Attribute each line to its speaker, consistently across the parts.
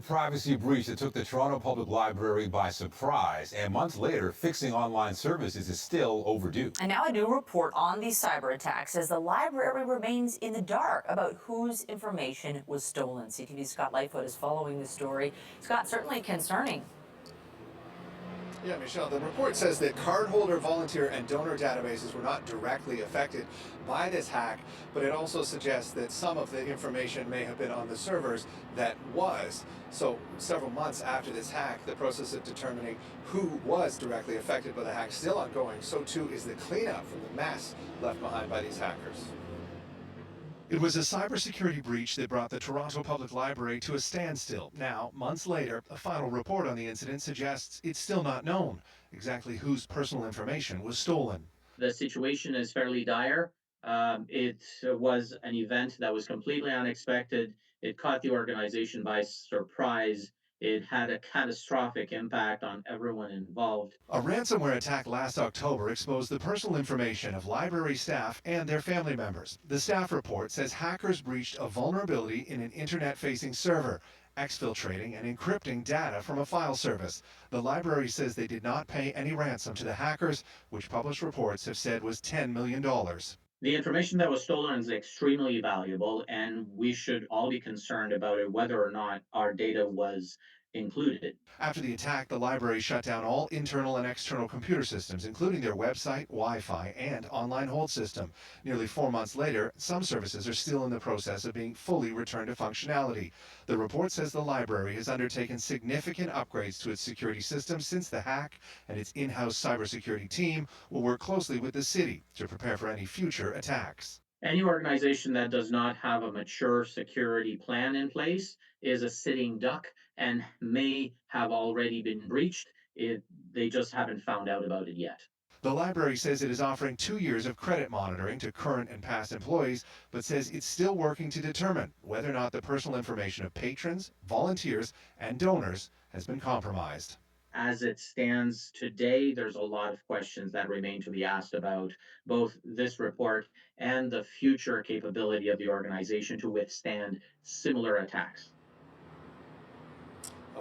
Speaker 1: Privacy breach that took the Toronto Public Library by surprise, and months later, fixing online services is still overdue.
Speaker 2: And now a new report on these cyber attacks says the library remains in the dark about whose information was stolen. CTV's Scott Lightfoot is following the story. Scott, certainly concerning.
Speaker 3: Yeah, Michelle, the report says that cardholder, volunteer, and donor databases were not directly affected by this hack, but it also suggests that some of the information may have been on the servers that was. So several months after this hack, the process of determining who was directly affected by the hack is still ongoing. So too is the cleanup from the mess left behind by these hackers.
Speaker 4: It was a cybersecurity breach that brought the Toronto Public Library to a standstill. Now, months later, a final report on the incident suggests it's still not known exactly whose personal information was stolen.
Speaker 5: The situation is fairly dire. It was an event that was completely unexpected. It caught the organization by surprise. It had a catastrophic impact on everyone involved.
Speaker 4: A ransomware attack last October exposed the personal information of library staff and their family members. The staff report says hackers breached a vulnerability in an internet-facing server, exfiltrating and encrypting data from a file service. The library says they did not pay any ransom to the hackers, which published reports have said was $10 million.
Speaker 5: The information that was stolen is extremely valuable, and we should all be concerned about it, whether or not our data was included.
Speaker 4: After the attack, the library shut down all internal and external computer systems, including their website, Wi-Fi, and online hold system. Nearly 4 months later, some services are still in the process of being fully returned to functionality. The report says the library has undertaken significant upgrades to its security systems since the hack, and its in-house cybersecurity team will work closely with the city to prepare for any future attacks.
Speaker 5: Any organization that does not have a mature security plan in place is a sitting duck and may have already been breached. They just haven't found out about it yet.
Speaker 4: The library says it is offering 2 years of credit monitoring to current and past employees, but says it's still working to determine whether or not the personal information of patrons, volunteers, and donors has been compromised.
Speaker 5: As it stands today, there's a lot of questions that remain to be asked about both this report and the future capability of the organization to withstand similar attacks.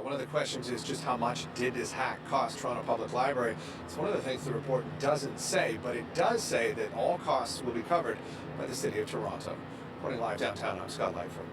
Speaker 3: One of the questions is just how much did this hack cost Toronto Public Library? It's one of the things the report doesn't say, but it does say that all costs will be covered by the City of Toronto. Reporting live downtown, I'm Scott Lightfoot.